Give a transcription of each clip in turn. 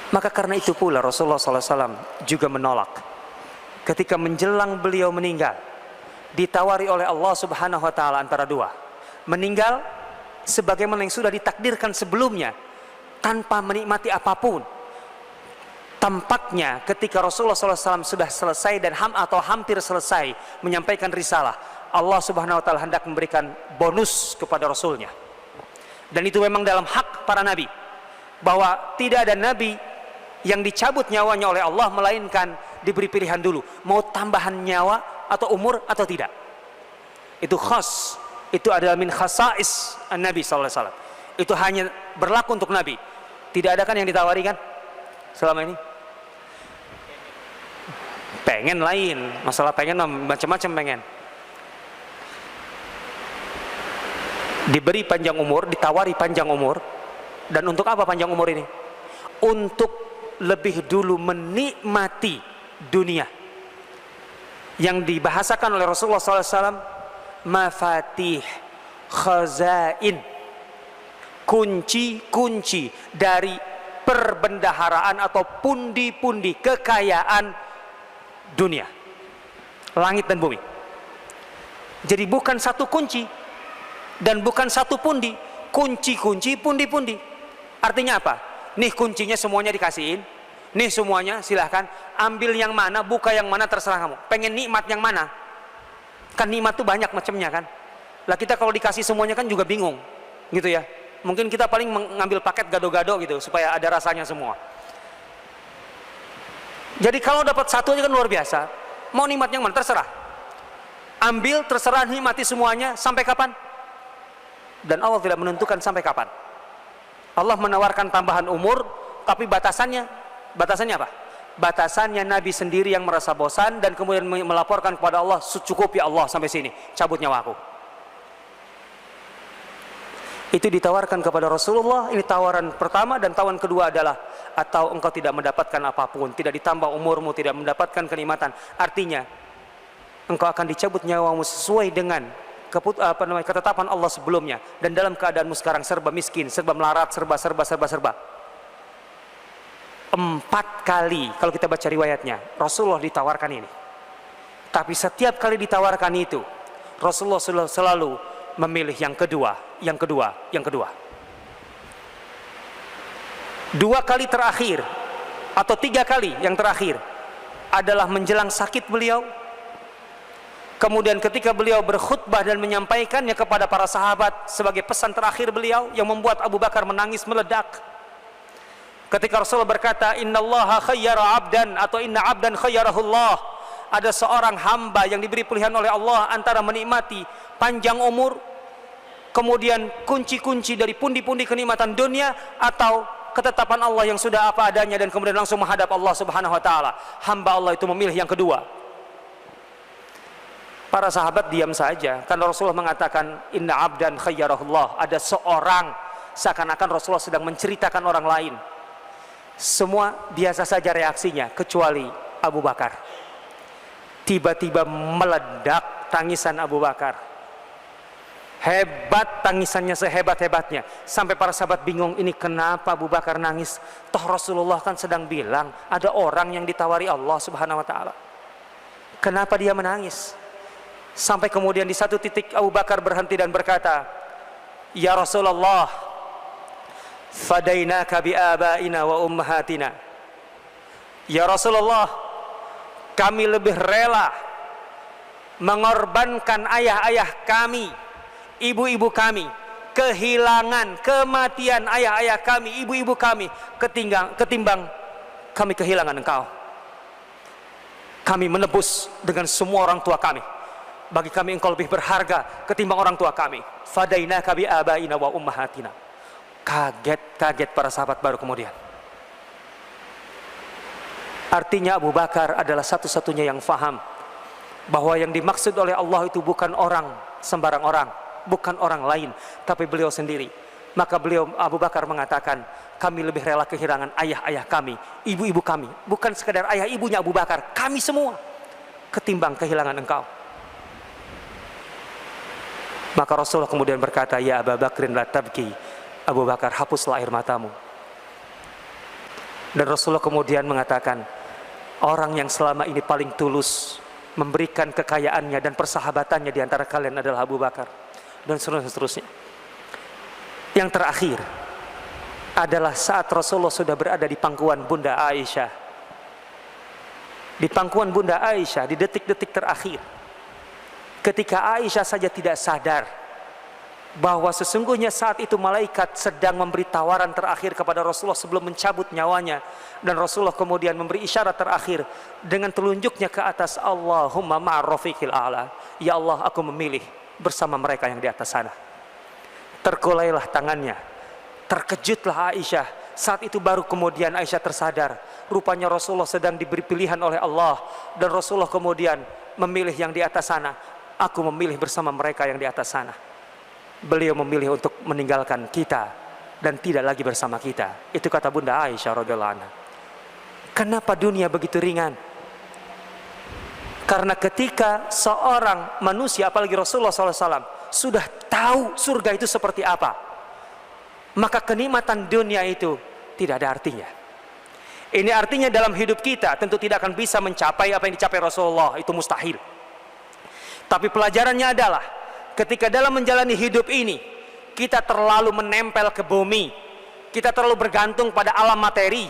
Maka karena itu pula Rasulullah SAW juga menolak ketika menjelang beliau meninggal, ditawari oleh Allah Subhanahu wa Ta'ala antara dua: meninggal sebagaimana yang sudah ditakdirkan sebelumnya tanpa menikmati apapun. Tampaknya ketika Rasulullah SAW sudah selesai dan atau hampir selesai menyampaikan risalah, Allah Subhanahu wa Ta'ala hendak memberikan bonus kepada Rasulnya. Dan itu memang dalam hak para nabi, bahwa tidak ada nabi yang dicabut nyawanya oleh Allah melainkan diberi pilihan dulu, mau tambahan nyawa atau umur atau tidak. Itu khas, itu adalah min khasais Nabi SAW. Itu hanya berlaku untuk nabi. Tidak ada kan yang ditawari kan selama ini? Pengen lain, masalah pengen macam-macam pengen. Diberi panjang umur, ditawari panjang umur. Dan untuk apa panjang umur ini? Untuk lebih dulu menikmati dunia. Yang dibahasakan oleh Rasulullah SAW, mafatih, khazain, kunci-kunci dari perbendaharaan atau pundi-pundi kekayaan dunia, langit dan bumi. Jadi bukan satu kunci dan bukan satu pundi, kunci-kunci, pundi-pundi. Artinya apa? Nih kuncinya semuanya dikasihin, nih semuanya silahkan ambil yang mana, buka yang mana, terserah kamu. Pengen nikmat yang mana? Kan nikmat tuh banyak macamnya kan. Lah kita kalau dikasih semuanya kan juga bingung, gitu ya. Mungkin kita paling mengambil paket gado-gado gitu supaya ada rasanya semua. Jadi kalau dapat satu aja kan luar biasa. Mau nikmat yang mana? Terserah. Ambil, terserah, nikmati semuanya. Sampai kapan? Dan Allah tidak menentukan sampai kapan. Allah menawarkan tambahan umur, tapi batasannya apa? Batasannya Nabi sendiri yang merasa bosan dan kemudian melaporkan kepada Allah, cukup ya Allah sampai sini, cabut nyawaku. Itu ditawarkan kepada Rasulullah. Ini tawaran pertama. Dan tawaran kedua adalah, atau engkau tidak mendapatkan apapun, tidak ditambah umurmu, tidak mendapatkan kenikmatan, artinya engkau akan dicabut nyawamu sesuai dengan ketetapan Allah sebelumnya, dan dalam keadaanmu sekarang serba miskin, serba melarat, serba. 4 kali kalau kita baca riwayatnya Rasulullah ditawarkan ini. Tapi setiap kali ditawarkan itu Rasulullah selalu memilih yang kedua. 2 kali terakhir atau 3 kali yang terakhir adalah menjelang sakit beliau. Kemudian ketika beliau berkhutbah dan menyampaikannya kepada para sahabat sebagai pesan terakhir beliau, yang membuat Abu Bakar menangis meledak. Ketika Rasulullah berkata, innallaha khayyara abdan, atau inna abdan khayyarahullah, ada seorang hamba yang diberi pilihan oleh Allah antara menikmati panjang umur, kemudian kunci-kunci dari pundi-pundi kenikmatan dunia, atau ketetapan Allah yang sudah apa adanya dan kemudian langsung menghadap Allah Subhanahu wa Ta'ala. Hamba Allah itu memilih yang kedua. Para sahabat diam saja karena Rasulullah mengatakan inna abdan khayyarahullah. Ada seorang, seakan-akan Rasulullah sedang menceritakan orang lain. Semua biasa saja reaksinya kecuali Abu Bakar. Tiba-tiba meledak tangisan Abu Bakar. Hebat tangisannya, sehebat-hebatnya, sampai para sahabat bingung, ini kenapa Abu Bakar nangis? Toh Rasulullah kan sedang bilang ada orang yang ditawari Allah Subhanahu wa Ta'ala. Kenapa dia menangis? Sampai kemudian di satu titik Abu Bakar berhenti dan berkata, ya Rasulullah, fadainaka bi abaina wa ummahatina. Ya Rasulullah, kami lebih rela mengorbankan ayah-ayah kami, ibu-ibu kami, kehilangan, kematian ayah-ayah kami, ibu-ibu kami, ketimbang kami kehilangan engkau. Kami menebus dengan semua orang tua kami. Bagi kami engkau lebih berharga ketimbang orang tua kami. Fadainaka bi abaina wa ummahatina. Kaget para sahabat baru kemudian. Artinya Abu Bakar adalah satu-satunya yang faham bahwa yang dimaksud oleh Allah itu bukan orang sembarang orang, bukan orang lain, tapi beliau sendiri. Maka Abu Bakar mengatakan, kami lebih rela kehilangan ayah-ayah kami, ibu-ibu kami, bukan sekadar ayah ibunya Abu Bakar, kami semua, ketimbang kehilangan engkau. Maka Rasulullah kemudian berkata, ya Abu Bakrin la tabki, Abu Bakar hapuslah air matamu. Dan Rasulullah kemudian mengatakan, orang yang selama ini paling tulus memberikan kekayaannya dan persahabatannya di antara kalian adalah Abu Bakar, dan seterusnya. Yang terakhir adalah saat Rasulullah sudah berada di pangkuan Bunda Aisyah. Di pangkuan Bunda Aisyah, di detik-detik terakhir, ketika Aisyah saja tidak sadar bahwa sesungguhnya saat itu malaikat sedang memberi tawaran terakhir kepada Rasulullah sebelum mencabut nyawanya, dan Rasulullah kemudian memberi isyarat terakhir dengan telunjuknya ke atas, Allahumma ma'ar-rafiqil a'la, ya Allah, aku memilih bersama mereka yang di atas sana. Terkulailah tangannya, terkejutlah Aisyah. Saat itu baru kemudian Aisyah tersadar, rupanya Rasulullah sedang diberi pilihan oleh Allah, dan Rasulullah kemudian memilih yang di atas sana. Aku memilih bersama mereka yang di atas sana. Beliau memilih untuk meninggalkan kita dan tidak lagi bersama kita. Itu kata Bunda Aisyah radhiyallahu anha. Kenapa dunia begitu ringan? Karena ketika seorang manusia, apalagi Rasulullah SAW, sudah tahu surga itu seperti apa, maka kenikmatan dunia itu tidak ada artinya. Ini artinya dalam hidup kita tentu tidak akan bisa mencapai apa yang dicapai Rasulullah, itu mustahil. Tapi pelajarannya adalah ketika dalam menjalani hidup ini kita terlalu menempel ke bumi, kita terlalu bergantung pada alam materi,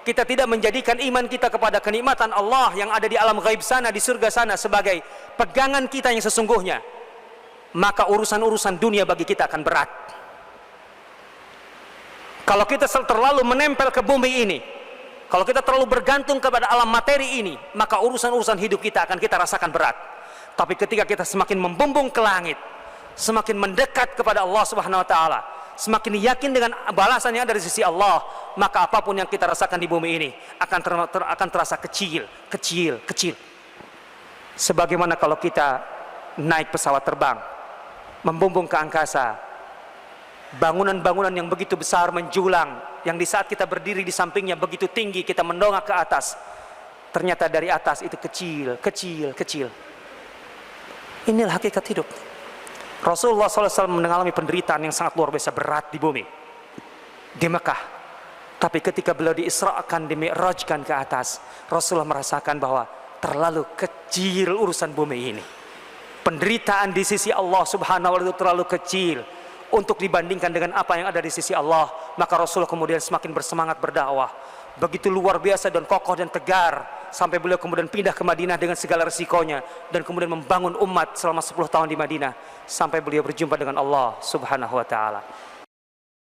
kita tidak menjadikan iman kita kepada kenikmatan Allah yang ada di alam gaib sana, di surga sana sebagai pegangan kita yang sesungguhnya, maka urusan-urusan dunia bagi kita akan berat. Kalau kita terlalu menempel ke bumi ini, kalau kita terlalu bergantung kepada alam materi ini, maka urusan-urusan hidup kita akan kita rasakan berat. Tapi ketika kita semakin membumbung ke langit, semakin mendekat kepada Allah Subhanahu wa taala, semakin yakin dengan balasan yang ada di sisi Allah, maka apapun yang kita rasakan di bumi ini akan terasa kecil. Sebagaimana kalau kita naik pesawat terbang, membumbung ke angkasa, bangunan-bangunan yang begitu besar menjulang, yang di saat kita berdiri di sampingnya begitu tinggi, kita mendongak ke atas, ternyata dari atas itu kecil. Inilah hakikat hidup. Rasulullah SAW mengalami penderitaan yang sangat luar biasa berat di bumi, di Mekah. Tapi ketika beliau diisra'kan, dimi'rajkan ke atas, Rasulullah merasakan bahwa terlalu kecil urusan bumi ini. Penderitaan di sisi Allah Subhanahu wa taala terlalu kecil untuk dibandingkan dengan apa yang ada di sisi Allah. Maka Rasulullah kemudian semakin bersemangat berdakwah, begitu luar biasa dan kokoh dan tegar, sampai beliau kemudian pindah ke Madinah dengan segala resikonya, dan kemudian membangun umat selama 10 tahun di Madinah, sampai beliau berjumpa dengan Allah Subhanahu wa taala.